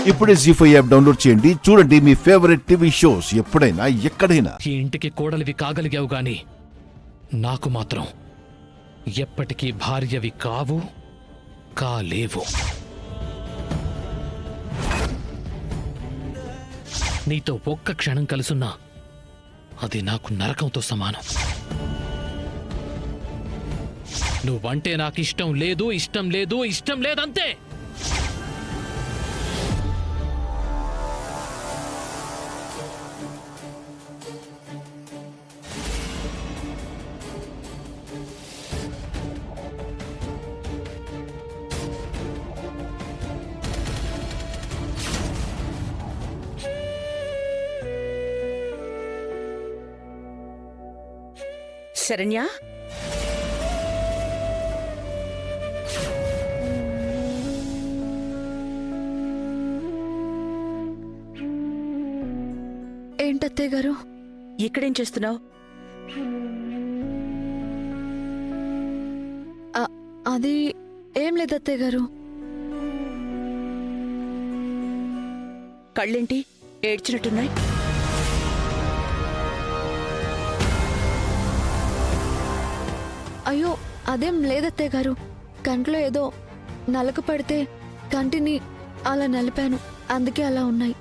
ఇప్పుడే జీ5 app download చేయండి. చూడండి మీ ఫేవరెట్ టీవీ షోస్ ఎప్పుడైనా ఎక్కడైనా. ఈ ఇంటికి కోడలివి కాగలిగావు గాని నాకు మాత్రం ఎప్పటికీ భార్యవి కావు, కాలేవు. నీతో ఒక్క క్షణం కలుసున్నా అది నాకు నరకంతో సమానం. నువ్వంటే నాకు ఇష్టం లేదు, ఇష్టం లేదు, ఇష్టం లేదంతే. శరణ్య, ఏంటత్తయ్య గారు? ఇక్కడేం చేస్తున్నావు? అది ఏం లేదు అత్తయ్య గారు. కళ్ళేంటి ఏడ్చినట్టున్నాయి? అయ్యో అదేం లేదత్తయ్య గారు. కంట్లో ఏదో నలక పడితే కంటిని అలా నలిపాను, అందుకే అలా ఉన్నాయి.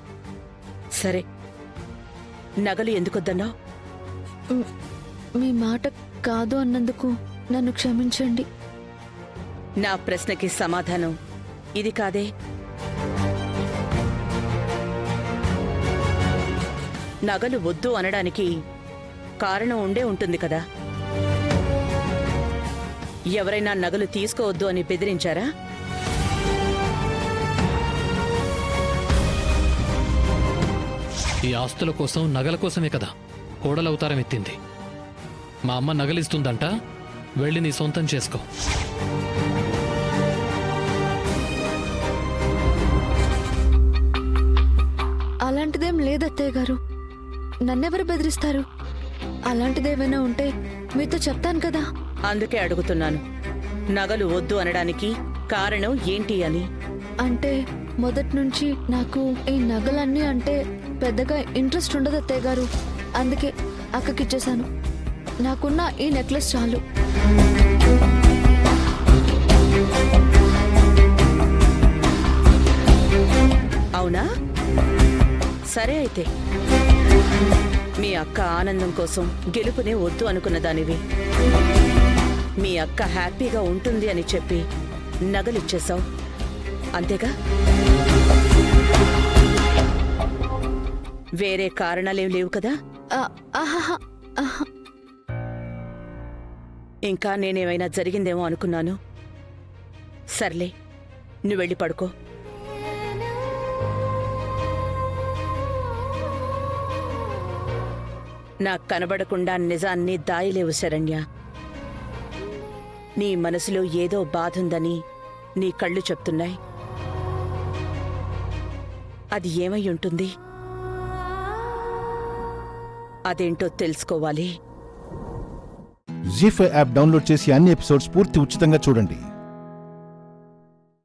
సరే, నగలు ఎందుకొద్దన్నావు? మీ మాట కాదు అన్నందుకు నన్ను క్షమించండి. నా ప్రశ్నకి సమాధానం ఇది కాదే. నగలు వద్దు అనడానికి కారణం ఉండే ఉంటుంది కదా. ఎవరైనా నగలు తీసుకోవద్దు అని బెదిరించారా? ఈ ఆస్తుల కోసం, నగల కోసమే కదా కోడలవతారం ఎత్తింది. మా అమ్మ నగలిస్తుందంట, వెళ్ళి నీ సొంతం చేసుకో. అలాంటిదేం లేదత్తయ్య గారు. నన్నెవరు బెదిరిస్తారు? అలాంటిదేమైనా ఉంటే మీతో చెప్తాను కదా. అందుకే అడుగుతున్నాను, నగలు వద్దు అనడానికి కారణం ఏంటి అని. అంటే మొదటి నుంచి నాకు ఈ నగలన్నీ అంటే పెద్దగా ఇంట్రెస్ట్ ఉండదు అత్తయ్య గారు. అందుకే అక్కకిచ్చేశాను. నాకున్న ఈ నెక్లెస్ చాలు. అవునా? సరే అయితే, మీ అక్క ఆనందం కోసం గెలుపునే వద్దు అనుకున్న దానివి. మీ అక్క హ్యాపీగా ఉంటుంది అని చెప్పి నగలిచ్చేశావు, అంతేగా? వేరే కారణాలేం లేవు కదా? ఇంకా నేనేమైనా జరిగిందేమో అనుకున్నాను. సర్లే, నువ్వు వెళ్ళి పడుకో. నాకు కనబడకుండా నిజాన్ని దాయలేవు శరణ్య. నీ మనసులో ఏదో బాధుందని నీ కళ్ళు చెప్తున్నాయి. అది ఏమై ఉంటుంది? అదేంటో తెలుసుకోవాలి. జీ5 యాప్ డౌన్లోడ్ చేసి అన్ని ఎపిసోడ్స్ పూర్తి ఉచితంగా చూడండి.